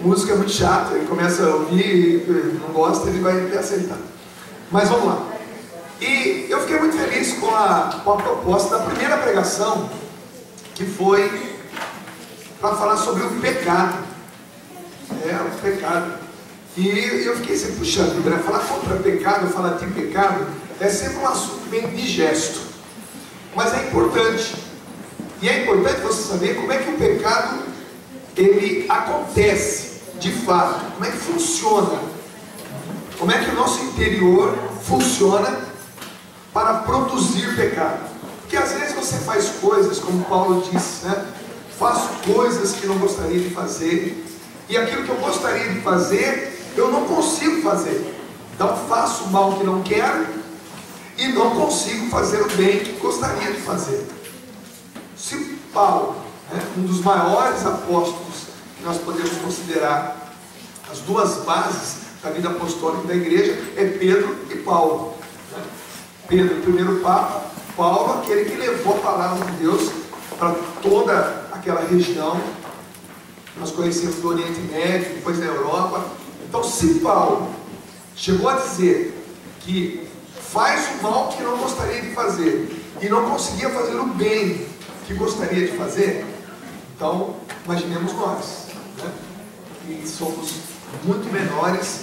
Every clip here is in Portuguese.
música é muito chato, ele começa a ouvir e não gosta, ele vai aceitar. Mas vamos lá. E eu fiquei muito feliz com a proposta da primeira pregação, que foi para falar sobre o pecado. O pecado. E eu fiquei assim, puxa vida, falar contra pecado, falar de pecado, é sempre um assunto bem indigesto. Mas é importante. E é importante você saber como é que o pecado, ele acontece, de fato. Como é que funciona. Como é que o nosso interior funciona para produzir pecado. Porque às vezes você faz coisas, como Paulo disse, né? Faço coisas que não gostaria de fazer, e aquilo que eu gostaria de fazer, eu não consigo fazer. Então faço o mal que não quero, e não consigo fazer o bem que gostaria de fazer. Se Paulo, né, um dos maiores apóstolos que nós podemos considerar, as duas bases da vida apostólica da igreja, é Pedro e Paulo. Pedro, o primeiro Papa, Paulo, aquele que levou a palavra de Deus para toda aquela região. Nós conhecemos do Oriente Médio, depois da Europa. Então, se Paulo chegou a dizer que faz o mal que não gostaria de fazer e não conseguia fazer o bem que gostaria de fazer, então imaginemos nós, né? Que somos muito menores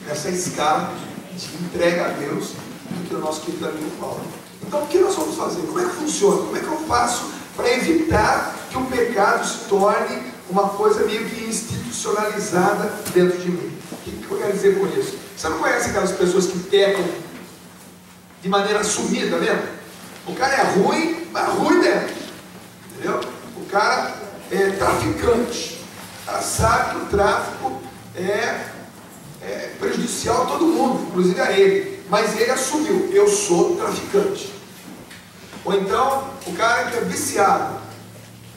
nessa escala de entrega a Deus do que o nosso querido amigo Paulo. Então o que nós vamos fazer? Como é que funciona? Como é que eu faço para evitar que o pecado se torne uma coisa meio que institucionalizada dentro de mim? O que eu quero dizer com isso? Você não conhece aquelas pessoas que pecam de maneira assumida mesmo? O cara é ruim, mas ruim dentro, entendeu? O cara é traficante, o cara sabe que o tráfico é prejudicial a todo mundo, inclusive a ele, mas ele assumiu, eu sou traficante. Ou então, o cara que é viciado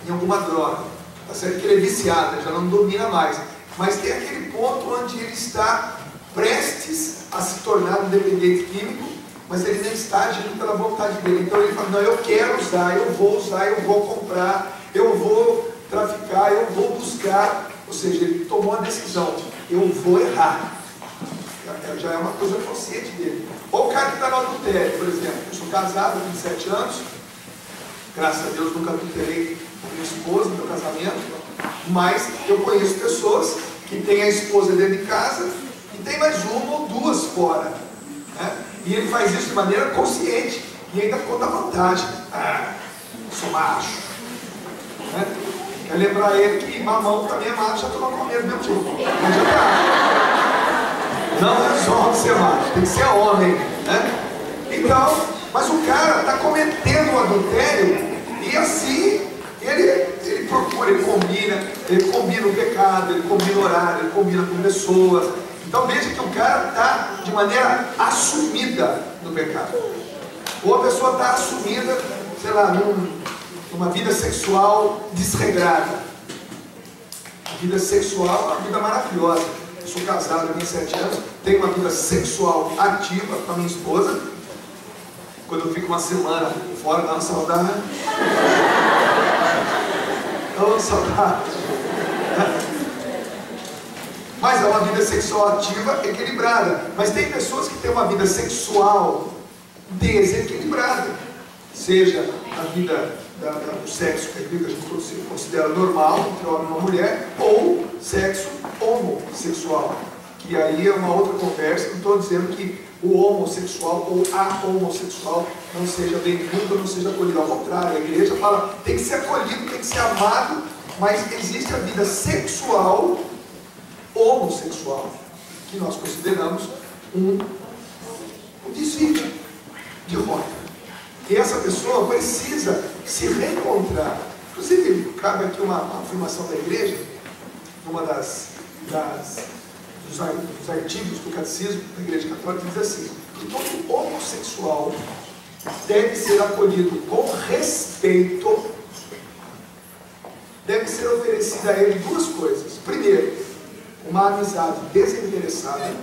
em alguma droga, tá certo que ele é viciado, ele já não domina mais, mas tem aquele ponto onde ele está prestes a se tornar um dependente químico, mas ele nem está agindo pela vontade dele. Então ele fala, não, eu quero usar, eu vou comprar, eu vou traficar, eu vou buscar. Ou seja, ele tomou a decisão, eu vou errar. Já é uma coisa consciente dele. Ou o cara que está no adultério, por exemplo. Eu sou casado há 27 anos, graças a Deus nunca adulterei com minha esposa no meu casamento, mas eu conheço pessoas que têm a esposa dentro de casa e tem mais uma ou duas fora, né? E ele faz isso de maneira consciente e ainda conta vantagem. Sou macho, né? Quer lembrar ele que mamão também é macho, já estou com medo do meu tipo. Mas já tá. Não é só ser macho, tem que ser homem, né? Então, mas o cara está cometendo um adultério e assim ele procura, ele combina o pecado, ele combina o horário, ele combina com pessoas. Então veja que o cara está de maneira assumida no pecado. Ou a pessoa está assumida, sei lá, numa vida sexual desregrada. A vida sexual é uma vida maravilhosa. Eu sou casado há 27 anos, tenho uma vida sexual ativa com a minha esposa. Quando eu fico uma semana fora, dá uma saudade. Dá uma saudade. Mas é uma vida sexual ativa, equilibrada. Mas tem pessoas que têm uma vida sexual desequilibrada. Seja a vida do sexo que a gente considera normal entre homem e uma mulher, ou sexo homossexual. Que aí é uma outra conversa. Não estou dizendo que o homossexual ou a homossexual não seja bem-vindo, não seja acolhido. Ao contrário, a igreja fala tem que ser acolhido, tem que ser amado, mas existe a vida sexual homossexual, que nós consideramos um desvio de rota. E essa pessoa precisa se reencontrar. Inclusive, cabe aqui uma afirmação da igreja, numa dos artigos do catecismo da igreja católica, diz assim, que todo homossexual deve ser acolhido com respeito, deve ser oferecida a ele duas coisas. Primeiro, uma amizade desinteressada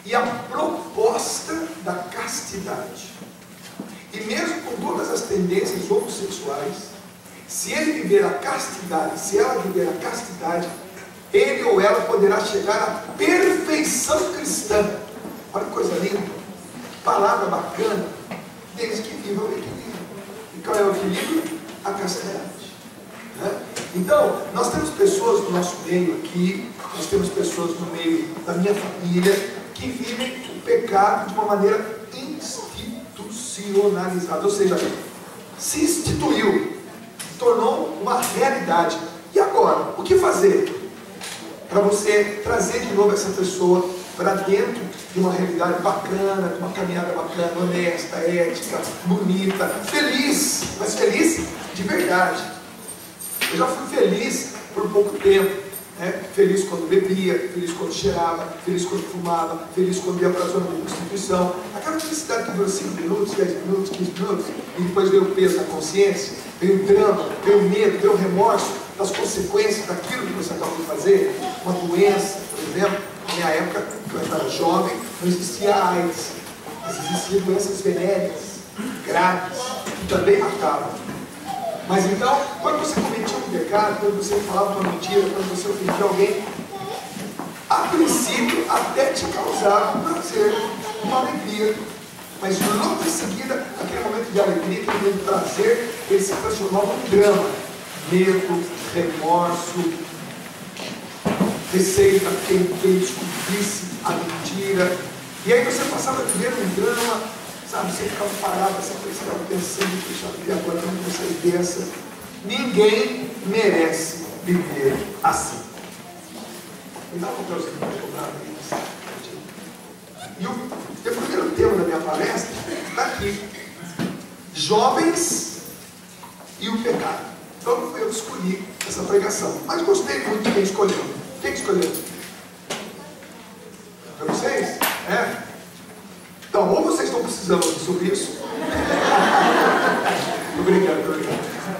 e a proposta da castidade. E mesmo com todas as tendências homossexuais, se ele viver a castidade, se ela viver a castidade, ele ou ela poderá chegar à perfeição cristã. Olha que coisa linda, palavra bacana, desde que viva o equilíbrio. E qual é o equilíbrio? A castidade, né? Então, nós temos pessoas no nosso meio aqui, nós temos pessoas no meio da minha família, que vivem o pecado de uma maneira institucionalizada, ou seja, se instituiu, tornou uma realidade. E agora, o que fazer para você trazer de novo essa pessoa para dentro de uma realidade bacana, de uma caminhada bacana, honesta, ética, bonita, feliz, mas feliz de verdade? Eu já fui feliz por pouco tempo, né? Feliz quando bebia, feliz quando cheirava, feliz quando fumava, feliz quando ia para a zona de prostituição. Aquela felicidade que durou 5 minutos, 10 minutos, 15 minutos, e depois veio o peso na consciência, veio o drama, veio o medo, veio o remorso das consequências daquilo que você acabou de fazer. Uma doença, por exemplo, na minha época, quando eu era jovem, não existia AIDS, mas existiam doenças venéreas, graves, que também matavam. Mas então, quando você cometia um pecado, quando você falava uma mentira, quando você ofendia alguém, a princípio até te causava um prazer, uma alegria. Mas logo em seguida, aquele momento de alegria, aquele momento de prazer, ele se transformava em drama. Medo, remorso, receio da quem descobrisse a mentira. E aí você passava a viver um drama, sabe? Você ficava parado, você ficava pensando, puxa, e agora como você pensa? Ninguém merece viver assim. Me dá um papelzinho para cobrar isso. E o primeiro tema da minha palestra está aqui: jovens e o pecado. Então não fui eu que escolhi essa pregação, mas gostei muito de quem escolheu. Quem escolheu? Para vocês? É? Então, ou vocês estão precisando ouvir sobre isso, tô brincando.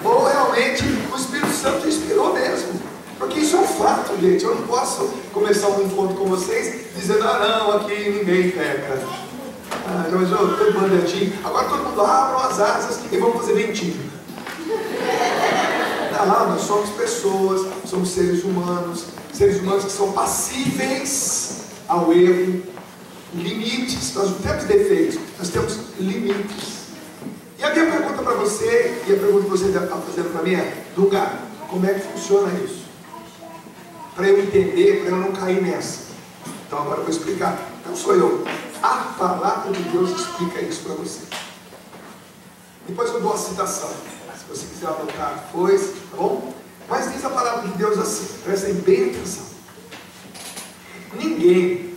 Ou realmente o Espírito Santo inspirou mesmo, porque isso é um fato, gente. Eu não posso começar um encontro com vocês dizendo, não, aqui ninguém peca. Então, todo bandadinho, agora todo mundo abram as asas e vamos fazer mentir. Não, nós somos pessoas, somos seres humanos que são passíveis ao erro, limites. Nós não temos defeitos, nós temos limites. E a minha pergunta para você, e a pergunta que você está fazendo para mim é, Dunga, como é que funciona isso? Para eu entender, para eu não cair nessa. Então agora eu vou explicar. Não sou eu, a palavra de Deus explica isso para você. Depois eu dou a citação, se você quiser anotar depois, tá bom? Mas diz a palavra de Deus assim, prestem bem atenção. Ninguém,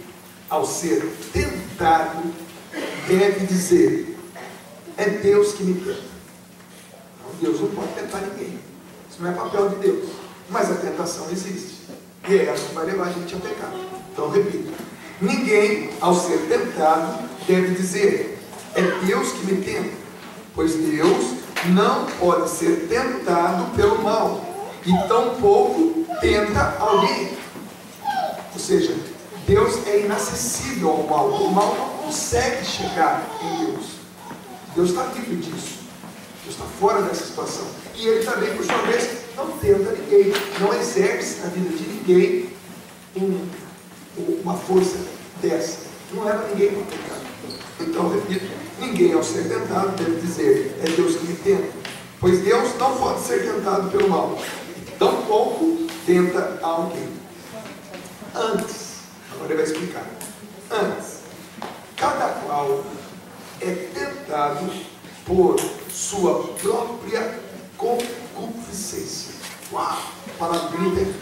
ao ser tentado, deve dizer, é Deus que me tenta. Não, Deus não pode tentar ninguém. Isso não é papel de Deus. Mas a tentação existe. E é essa que vai levar a gente a pecar. Então repito. Ninguém, ao ser tentado, deve dizer, é Deus que me tenta. Pois Deus não pode ser tentado pelo mal. E tampouco tenta alguém. Ou seja, Deus é inacessível ao mal. O mal não consegue chegar em Deus. Deus está livre disso. Deus está fora dessa situação. E Ele também, por sua vez, não tenta ninguém. Não exerce na vida de ninguém uma força dessa. Não leva ninguém para o pecado. Então, repito, ninguém ao ser tentado deve dizer, é Deus que me tenta. Pois Deus não pode ser tentado pelo mal. Tampouco tenta alguém. Antes, agora ele vai explicar. Antes, cada qual é tentado por sua própria concupiscência. Uau! Palavra bonita, hein?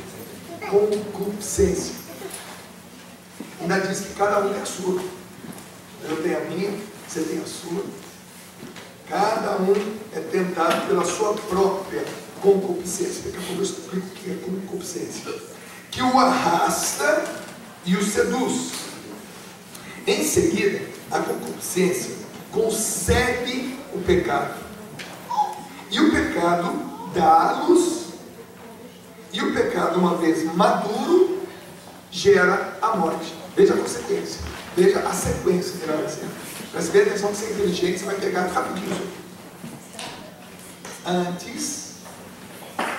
Concupiscência. Ainda diz que cada um tem a sua. Eu tenho a minha, você tem a sua. Cada um é tentado pela sua própria concupiscência. Daqui a pouco eu explico o que é concupiscência. Que o arrasta e o seduz. Em seguida, a concupiscência concebe o pecado. E o pecado dá à luz. E o pecado, uma vez maduro, gera a morte. Veja a consequência. Veja a sequência, melhor dizendo. Preste bem atenção que você é inteligente, você vai pegar rapidinho. Antes,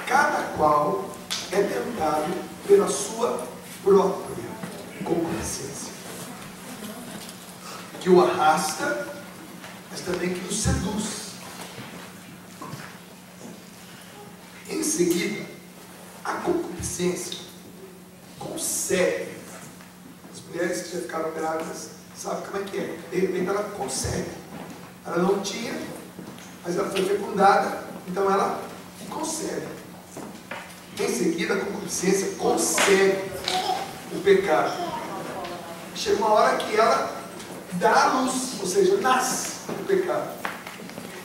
cada qual é tentado pela sua própria concupiscência, que o arrasta, mas também que o seduz. Em seguida, a concupiscência consegue. As mulheres que já ficaram grávidas sabem como é que é. De repente ela consegue. Ela não tinha, mas ela foi fecundada, então ela consegue. Em seguida, a concupiscência consegue o pecado. Chega uma hora que ela dá a luz, ou seja, nasce o pecado.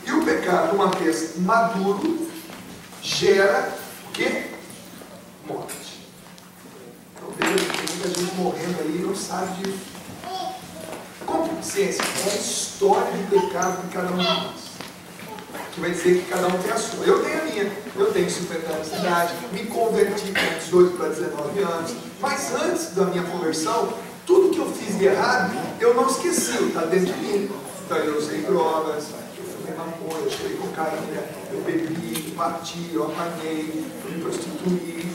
E o pecado, uma vez maduro, gera o quê? Morte. Então veja que tem muita gente morrendo aí e não sabe disso. Concupiscência é a história de pecado de cada um de nós, que vai dizer que cada um tem a sua. Eu tenho a minha. Eu tenho 50 anos de idade, me converti com 18 para 19 anos, mas antes da minha conversão, tudo que eu fiz de errado, eu não esqueci, está dentro de mim. Então eu usei drogas, eu fumei maconha, eu cheirei cocaína, eu bebi, eu bati, eu apanhei, eu me prostituí.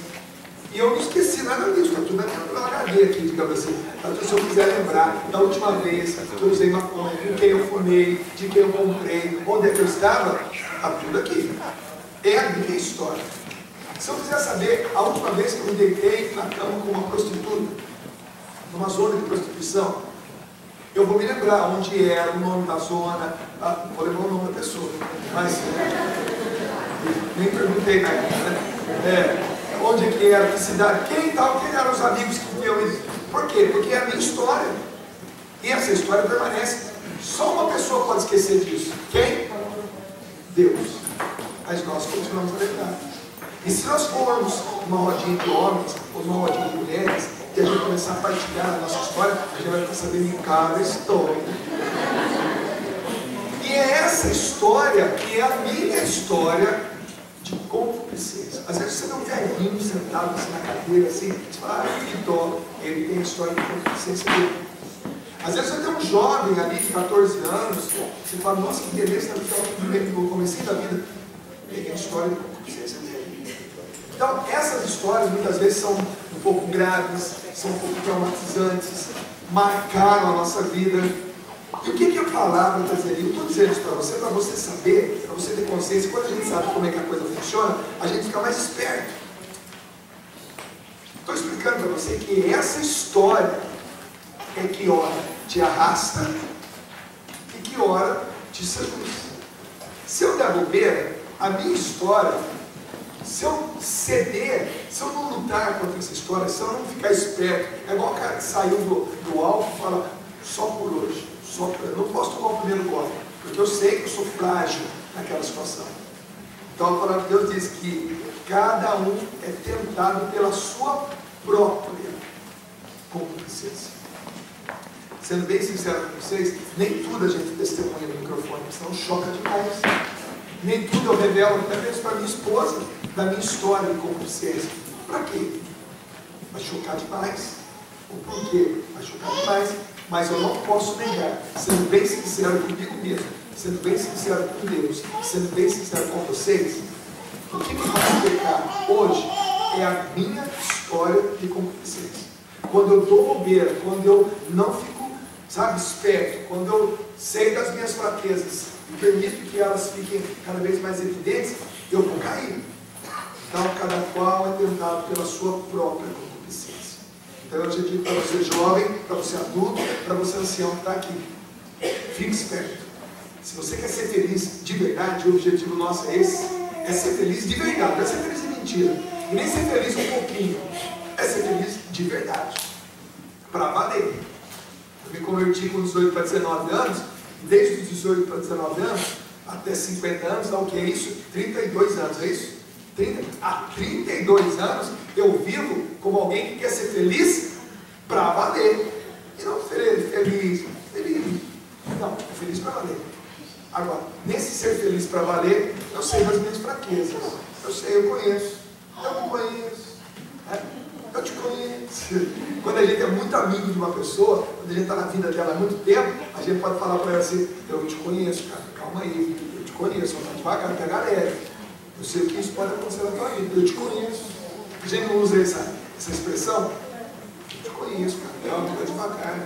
E eu não esqueci nada disso, está tudo no HD aqui, digamos assim. Se eu quiser lembrar da última vez que eu usei maconha, com quem eu fumei, de quem eu comprei, onde é que eu estava, está tudo aqui. É a minha história. Se eu quiser saber a última vez que eu me deitei na cama com uma prostituta, numa zona de prostituição, eu vou me lembrar onde era, o nome da zona, vou lembrar o nome da pessoa, mas nem perguntei na época, né? Onde é que era, que cidade, quem eram os amigos que viviam isso. Por quê? Porque é a minha história. E essa história permanece. Só uma pessoa pode esquecer disso. Quem? Deus. Mas nós continuamos a lembrar. E se nós formos numa rodinha de homens ou numa rodinha de mulheres e a gente começar a partilhar a nossa história, a gente vai ficar sabendo em cada história. E é essa história que é a minha história de concupiscência. Às vezes você vê um velhinho sentado assim na cadeira, assim, você fala, que dó, ele tem a história de concupiscência dele. Às vezes você tem um jovem ali de 14 anos, você fala, nossa, que beleza, no comecinho da vida, ele tem a história de concupiscência dele. Então, essas histórias muitas vezes são um pouco graves, são um pouco traumatizantes, marcaram a nossa vida. E o que a palavra está dizendo? Eu estou dizendo isso para você saber, para você ter consciência. Quando a gente sabe como é que a coisa funciona, a gente fica mais esperto. Estou explicando para você que essa história é que ora te arrasta e que ora te seduz. Se eu der bobeira, a minha história, se eu ceder, se eu não lutar contra essa história, se eu não ficar esperto, é igual o cara que saiu do alvo e fala, só por hoje. Eu não posso tomar o primeiro golpe, porque eu sei que eu sou frágil naquela situação. Então a palavra de Deus diz que cada um é tentado pela sua própria concupiscência. Sendo bem sincero com vocês, nem tudo a gente testemunha no microfone, senão choca demais. Nem tudo eu revelo, até mesmo para minha esposa, da minha história de concupiscência. Para quê? Vai chocar demais. O porquê? Vai chocar demais. Mas eu não posso negar, sendo bem sincero comigo mesmo, sendo bem sincero com Deus, sendo bem sincero com vocês, o que me faz pecar hoje é a minha história de concupiscência. Quando eu dou bobeira, quando eu não fico, esperto, quando eu sei das minhas fraquezas e permito que elas fiquem cada vez mais evidentes, eu vou cair. Então, cada qual é tentado pela sua própria concupiscência. Então eu te digo para você jovem, para você adulto, para você ancião que está aqui. Fique esperto. Se você quer ser feliz de verdade, o objetivo nosso é esse. É ser feliz de verdade, não é ser feliz de mentira. E nem ser feliz um pouquinho. É ser feliz de verdade. Para valer. Eu me converti com 18 para 19 anos. E desde os 18 para 19 anos, até 50 anos, dá o que é isso? 32 anos, é isso? Há 32 anos eu vivo como alguém que quer ser feliz para valer. E não feliz. Não, feliz para valer. Agora, nesse ser feliz para valer, eu sei das minhas fraquezas. Eu sei, eu conheço. Eu me conheço. Eu te conheço. Quando a gente é muito amigo de uma pessoa, quando a gente está na vida dela há muito tempo, a gente pode falar para ela assim, eu te conheço, cara, calma aí, eu te conheço, vamos devagar, pega leve. Eu sei que isso pode acontecer na tua vida, eu te conheço. A gente não usa essa expressão? Eu te conheço, cara, anda devagar.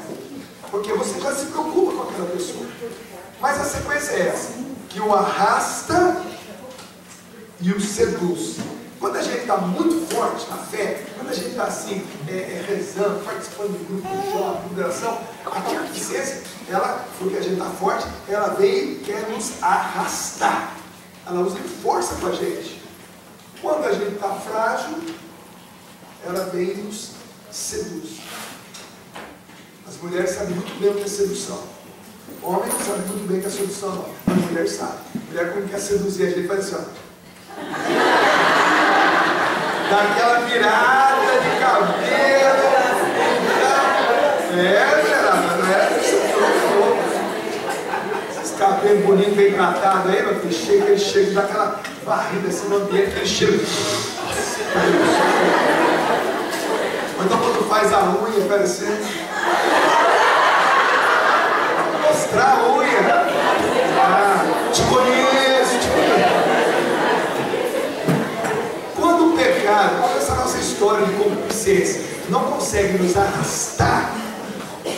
Porque você já se preocupa com aquela pessoa. Mas a sequência é essa: que o arrasta e o seduz. Quando a gente está muito forte na fé, quando a gente está assim, rezando, participando do grupo de jovem, de oração, a concupiscência, ela, porque a gente está forte, ela vem e quer nos arrastar. Ela usa força com a gente. Quando a gente está frágil, ela vem e nos seduz. As mulheres sabem muito bem o que é sedução. Homem não sabe muito bem o que é sedução, não. Mas a mulher sabe. A mulher, quando quer seduzir, a gente faz assim, ó. Dá aquela virada de cabelo. Mulherada, não é? Esses cabelos bonitos, bem tratados aí, meu filho, ele chega, dá aquela varrida assim no ambiente, aquele cheiro. Ou então quando faz a unha, parecendo. Mostrar a unha. Te conheço, te conheço. Quando o pecado, olha essa nossa história de concupiscência, não consegue nos arrastar,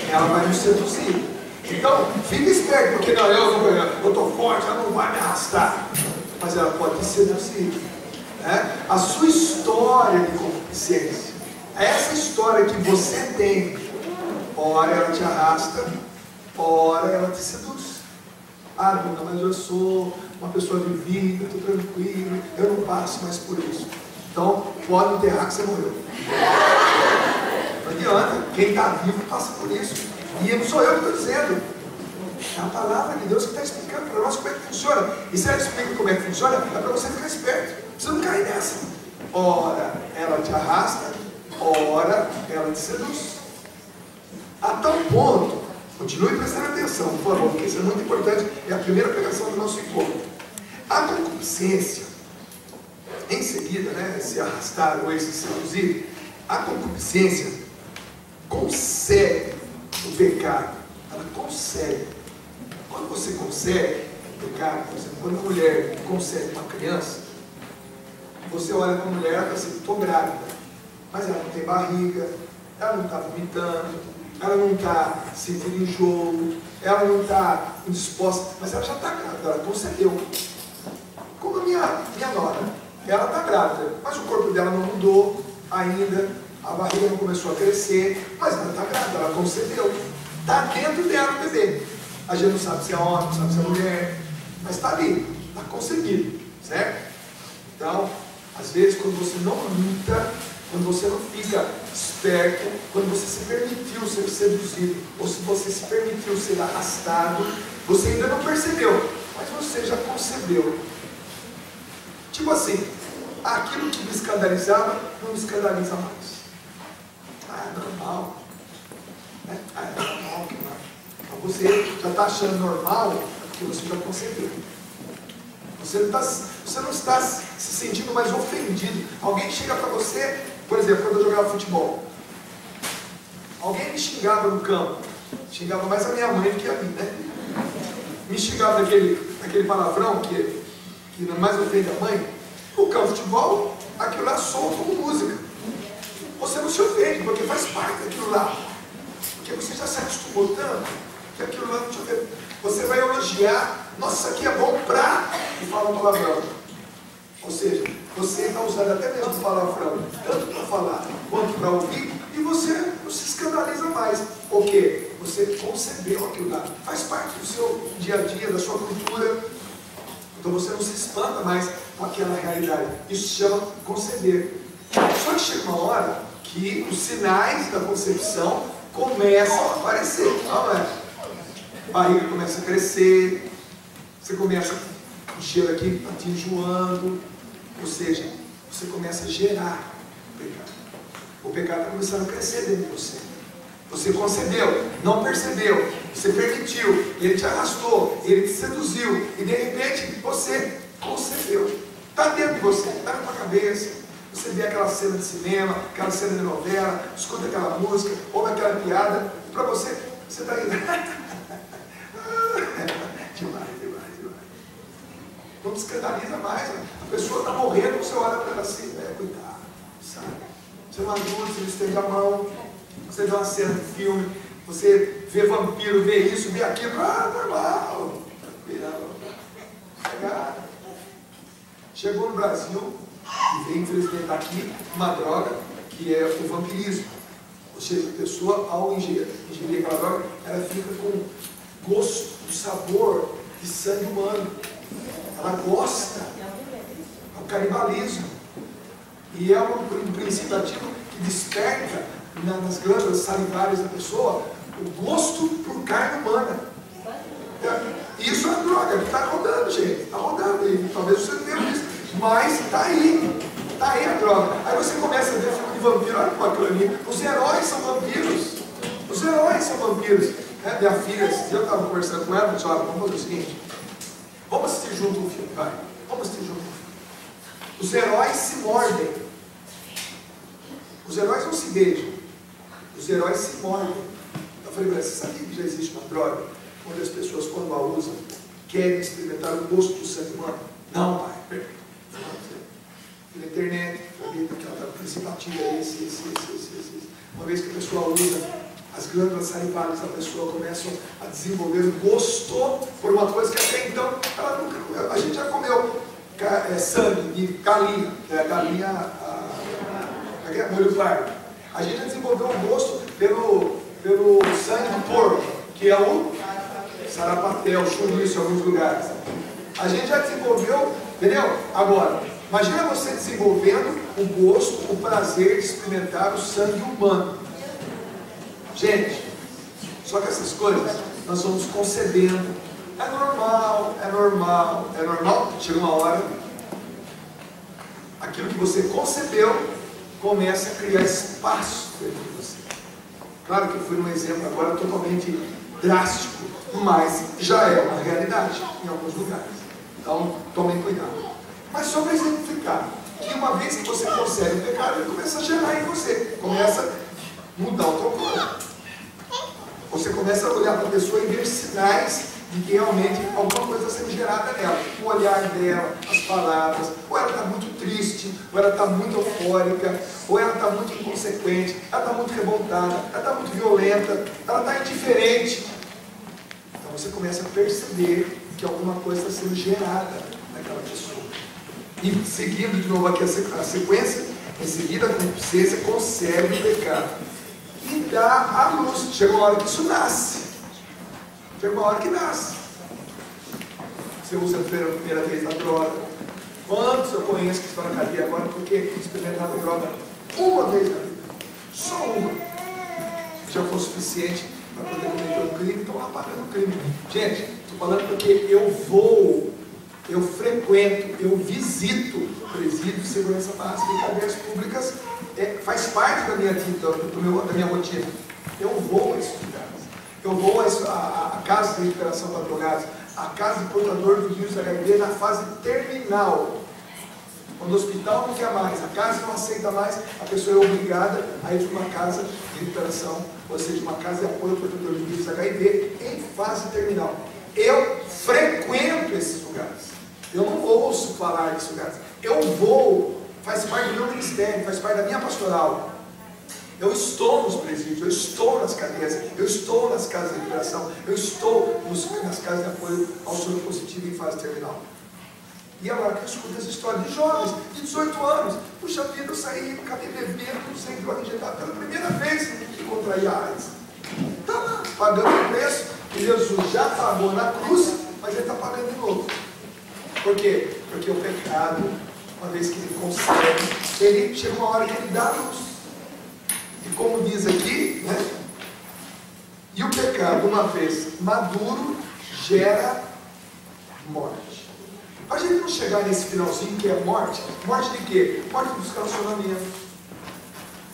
ela vai nos seduzir. Então, fica esperto, porque não, eu estou forte, ela não vai me arrastar. Mas ela pode te seduzir. Né? A sua história de concupiscência, essa história que você tem, ora ela te arrasta, ora ela te seduz. Ah, Bruna, mas eu sou uma pessoa vivida, estou tranquilo, eu não passo mais por isso. Então, pode enterrar que você morreu. Não adianta, quem está vivo passa por isso. E não sou eu que estou dizendo. É a palavra de Deus que está explicando para nós como é que funciona. E se ela explica como é que funciona, é para você ficar esperto. Você não cair nessa. Ora ela te arrasta, ora ela te seduz. A tal ponto, continue prestando atenção, por favor, porque isso é muito importante. É a primeira pregação do nosso encontro. A concupiscência, em seguida, né, se arrastar ou se seduzir, a concupiscência consegue o pecado. Ela consegue. Quando você consegue o pecado, por exemplo, quando a mulher consegue uma criança, você olha para a mulher e fala assim, estou grávida, mas ela não tem barriga, ela não está vomitando, ela não está sentindo enjoo, ela não está indisposta, mas ela já está grávida, ela concedeu. Como a minha nora, ela está grávida, mas o corpo dela não mudou ainda, a barriga não começou a crescer, mas ela está grávida, ela concedeu. Está dentro dela o bebê. A gente não sabe se é homem, não sabe se é mulher, mas está ali, está concebido, certo? Então, às vezes, quando você não luta, quando você não fica esperto, quando você se permitiu ser seduzido, ou se você se permitiu ser arrastado, você ainda não percebeu, mas você já concebeu. Tipo assim, aquilo que me escandalizava, não me escandaliza mais. Ah, é normal. É normal. Então você já está achando normal, porque você já concebeu. Você não está se sentindo mais ofendido. Alguém chega para você, por exemplo, quando eu jogava futebol, alguém me xingava no campo, xingava mais a minha mãe do que a mim, né? Me xingava daquele palavrão que mais ofende a mãe. No campo de futebol, aquilo lá soa como música. Você não se ofende, porque faz parte daquilo lá. Porque você já se acostumou tanto que aquilo lá não te ofende. Você vai elogiar, nossa, isso aqui é bom pra, e fala um palavrão. Ou seja, você está usando até mesmo palavrão, tanto para falar quanto para ouvir, e você não se escandaliza mais. Por quê? Você concebeu aquilo lá. Faz parte do seu dia a dia, da sua cultura. Então você não se espanta mais com aquela realidade. Isso se chama conceber. Só que chega uma hora que os sinais da concepção começam a aparecer. Não é? A barriga começa a crescer, você começa, o cheiro aqui está te enjoando, ou seja, você começa a gerar o pecado. O pecado está começando a crescer dentro de você. Você concebeu, não percebeu, você permitiu, ele te arrastou, ele te seduziu, e de repente você concebeu. Está dentro de você, está na tua cabeça. Você vê aquela cena de cinema, aquela cena de novela, escuta aquela música, ouve aquela piada, e para você está indo. demais. Não te escandaliza mais, né? A pessoa está morrendo, você olha para ela assim, coitado, sabe? você não ajuda, você não estende a mão, você vê uma cena de filme, você vê vampiro, vê isso, vê aquilo, normal, tranquilo. Chegou no Brasil, e veio infelizmente aqui, uma droga que é o vampirismo. Ou seja, a pessoa, ao ingerir aquela droga, ela fica com gosto, sabor de sangue humano. Ela gosta. É o canibalismo. E é um princípio ativo que desperta nas glândulas salivares da pessoa o gosto por carne humana. Isso é droga, está rodando, gente. Está rodando. E talvez você não tenha visto. Mas está aí. Está aí a droga. Aí você começa a ver filme de vampiro. Olha que bacana. Os heróis são vampiros. Os heróis são vampiros. Minha filha, eu estava conversando com ela, disse, olha, vamos fazer o seguinte. Vamos assistir junto um filme, vai. Vamos assistir junto um filme. Os heróis se mordem. Os heróis não se beijam. Os heróis se mordem. Eu falei para ela, você sabia que já existe uma droga onde as pessoas, quando a usam, querem experimentar o gosto do sangue humano? Não, pai. Na internet, o princípio ativo é esse. Uma vez que a pessoa usa, as glândulas salivares da pessoa começam a desenvolver um gosto por uma coisa que até então ela nunca comeu. A gente já comeu sangue de galinha, galinha molho pardo. A gente já desenvolveu um gosto pelo sangue do porco, que é o sarapatel, o chouriço em alguns lugares. A gente já desenvolveu, entendeu? Agora, imagina você desenvolvendo o gosto, o prazer de experimentar o sangue humano. Gente, só que essas coisas nós vamos concebendo. É normal. Chega uma hora, aquilo que você concebeu começa a criar espaço dentro de você. Claro que eu fui num exemplo agora totalmente drástico, mas já é uma realidade em alguns lugares. Então, tomem cuidado. Mas só para exemplificar, que uma vez que você concebe o pecado, ele começa a gerar em você, começa a mudar o teu corpo. Você começa a olhar para a pessoa e ver sinais de que realmente alguma coisa está sendo gerada nela. O olhar dela, as palavras, ou ela está muito triste, ou ela está muito eufórica, ou ela está muito inconsequente, ela está muito revoltada, ela está muito violenta, ela está indiferente. Então você começa a perceber que alguma coisa está sendo gerada naquela pessoa. E seguindo de novo aqui a sequência, em seguida a consciência concebe o pecado e dá a luz. Chega uma hora que isso nasce. Chega uma hora que nasce. Você usa a primeira vez a droga. Quantos eu conheço que estão na cadeia agora porque experimentaram droga uma vez na vida? Só uma. Já foi suficiente para poder cometer um crime, então apagando o crime. Gente, estou falando porque eu frequento, eu visito o presídio de segurança básica e cadeias públicas, faz parte da minha vida, da minha rotina. Eu vou a esses lugares. Eu vou à casa de recuperação para drogados, à casa de portador do vírus HIV na fase terminal. Quando o hospital não quer mais, a casa não aceita mais, a pessoa é obrigada a ir para uma casa de recuperação, ou seja, uma casa de apoio ao portador do vírus HIV em fase terminal. Eu frequento esses lugares. Eu não ouço falar desses lugares. Eu vou, faz parte do meu ministério, faz parte da minha pastoral. Eu estou nos presídios, eu estou nas cadeias, eu estou nas casas de recuperação, eu estou nas casas de apoio ao soro positivo em fase terminal. E agora que eu escuto as histórias de jovens de 18 anos, puxa vida, eu saí, acabei bebendo, sem droga injetada pela primeira vez que contraí a AIDS. Está lá, pagando o preço que Jesus já pagou na cruz, mas ele está pagando de novo. Por quê? Porque o pecado, uma vez que ele consegue, ele chega uma hora que ele dá a luz. E como diz aqui, né? E o pecado, uma vez maduro, gera morte. Para a gente não chegar nesse finalzinho que é morte, morte de quê? Morte dos relacionamentos.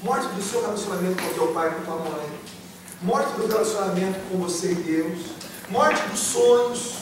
Morte do seu relacionamento com o teu pai, com a tua mãe. Morte do relacionamento com você e Deus. Morte dos sonhos.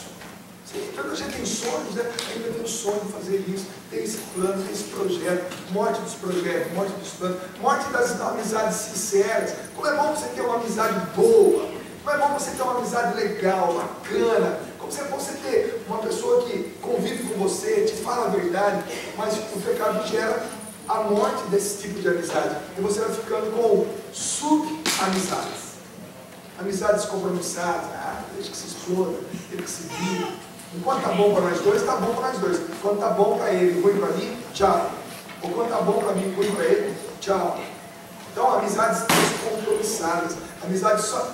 Sim, tanta gente tem sonhos, né? Ainda tem o sonho de fazer isso, tem esse plano, tem esse projeto. Morte dos projetos, morte dos planos, morte das amizades sinceras. Como é bom você ter uma amizade boa, como é bom você ter uma amizade legal, bacana, como é bom você ter uma pessoa que convive com você, te fala a verdade, mas o pecado gera a morte desse tipo de amizade. E você vai ficando com sub-amizades. Amizades compromissadas, deixa que se exploda, deixa que se vira. Enquanto tá bom para nós dois, tá bom para nós dois. Quando tá bom para ele, ruim para mim, tchau. Ou quando tá bom para mim, ruim para ele, tchau. Então, amizades descompromissadas. Amizade só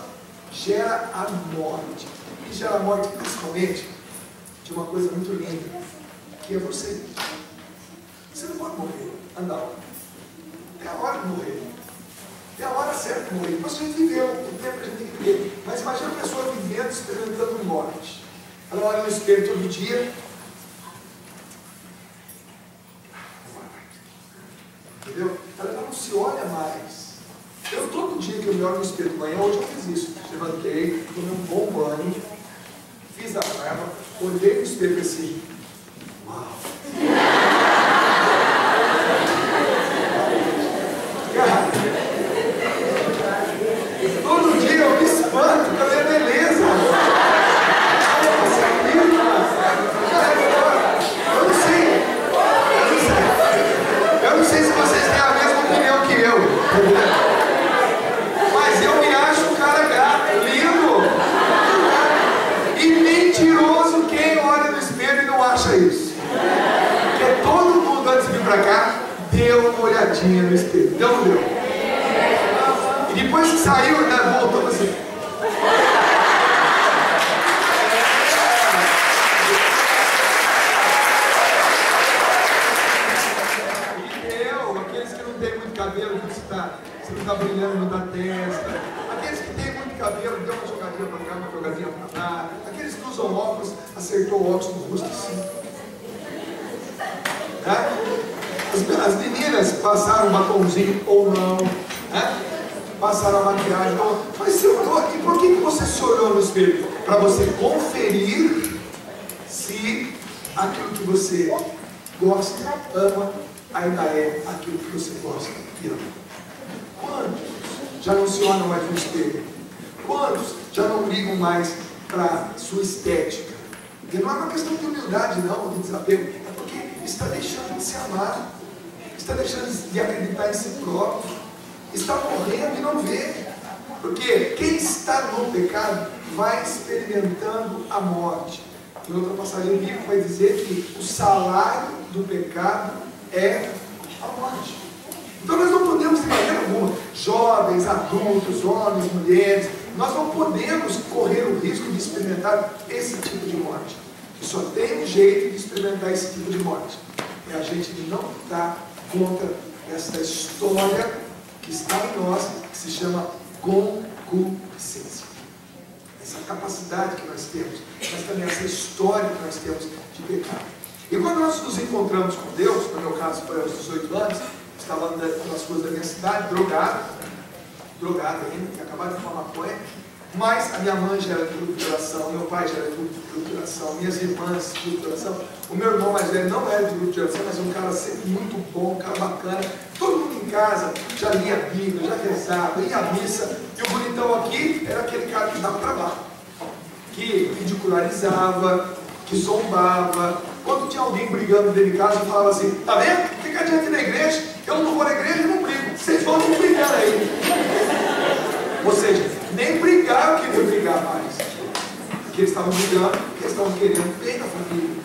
gera a morte. E gera a morte principalmente de uma coisa muito linda, que é você. Você não pode morrer, andar. É a hora de morrer. É a hora certa de morrer. Depois a gente viveu, o tempo a gente tem que viver. Mas imagina a pessoa vivendo, experimentando morte. Ela olha no espelho todo dia. Entendeu? Ela não se olha mais. Eu, todo dia que eu me olho no espelho de manhã, hoje eu fiz isso. Levantei, tomei um bom banho, fiz a barba, olhei no espelho e assim, uau! Cara, todo dia eu me espanto com a minha beleza. Eu não sei se vocês têm a mesma opinião que eu. Mas eu me acho um cara gato, lindo. E mentiroso quem olha no espelho e não acha isso. Porque todo mundo antes de vir pra cá deu uma olhadinha no espelho. Deu ou não deu? E depois que saiu, ainda voltou assim. Cabelo, você não está brilhando da testa. Aqueles que têm muito cabelo, deu uma jogadinha para cá, uma jogadinha para lá. Aqueles que usam óculos, acertou o óculos no rosto assim. As meninas passaram um batomzinho ou não, passaram a maquiagem ou não. Mas você olhou aqui, por que você se olhou no espelho? Para você conferir se aquilo que você gosta, ama, ainda é aquilo que você gosta e ama. Quantos já não se olham mais no espelho? Quantos já não ligam mais para sua estética? E não é uma questão de humildade, não, de desapego. É porque está deixando de se amar, está deixando de acreditar em si próprio, está morrendo e não vê. Porque quem está no pecado vai experimentando a morte. Em outra passagem bíblica vai dizer que o salário do pecado é a morte. Então nós não podemos, de maneira alguma, jovens, adultos, homens, mulheres, nós não podemos correr o risco de experimentar esse tipo de morte. E só tem um jeito de experimentar esse tipo de morte. É a gente não estar contra essa história que está em nós, que se chama concupiscência. Essa capacidade que nós temos, mas também essa história que nós temos de pecado. E quando nós nos encontramos com Deus, no meu caso foi aos 18 anos, estava andando pelas ruas da minha cidade, drogado ainda, tinha acabado de fumar maconha, mas a minha mãe já era de grupo de oração, meu pai já era de grupo de oração, minhas irmãs de grupo de oração, o meu irmão mais velho não era de grupo de oração, mas um cara sempre muito bom, um cara bacana, todo mundo em casa já lia a Bíblia, já rezava, ia à missa, e o bonitão aqui era aquele cara que dava trabalho, que ridicularizava, que zombava. Quando tinha alguém brigando dentro de casa, eu falava assim, tá vendo? Fica adiante na igreja, eu não vou na igreja e não brigo, vocês vão me brigar aí. Ou seja, nem brigar eu queria brigar mais. Porque eles estavam brigando, porque eles estavam querendo bem da família.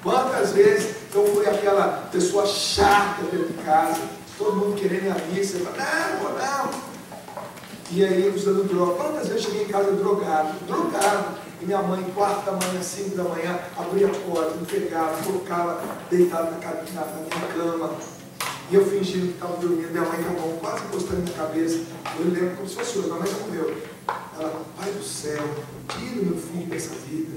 Quantas vezes eu fui aquela pessoa chata dentro de casa, todo mundo querendo ir à missa, eu falava, não. E aí usando droga. Quantas vezes eu cheguei em casa drogado, e minha mãe, 4 da manhã, 5 da manhã, abria a porta, me pegava, colocava deitado na minha cama, e eu fingindo que estava dormindo, minha mãe com a mão quase encostando na minha cabeça, eu lembro como se fosse hoje, minha mãe já morreu. Ela, pai do céu, tira o meu filho dessa vida.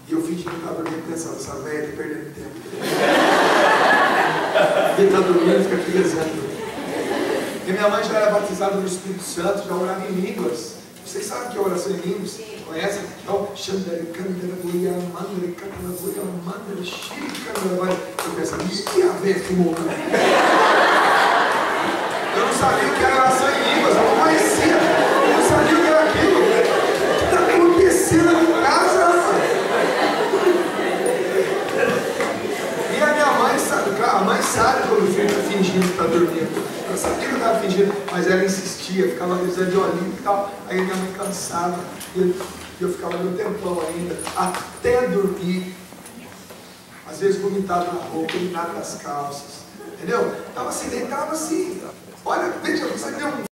E eu fingindo que estava dormindo, pensando, essa velha está perdendo tempo. Ele está dormindo, fica aqui rezando. E minha mãe já era batizada no Espírito Santo, já orava em línguas. Vocês sabem o que é oração em línguas? Conhecem? Então, eu pensava, e a vez que morreu? Eu não sabia o que era oração em línguas, eu não conhecia, eu não sabia o que era aquilo. O que está acontecendo em casa? E a minha mãe sabe, a mãe sabe quando o filho está fingindo. fingindo para dormir. Eu sabia que eu estava fingindo, mas ela insistia, ficava precisando de olhinho e tal. Aí minha mãe cansava, e eu ficava ali um tempão ainda, até dormir. Às vezes vomitado na roupa, vomitado nas calças. Entendeu? Então assim, deitava assim. Olha, veja, você tem um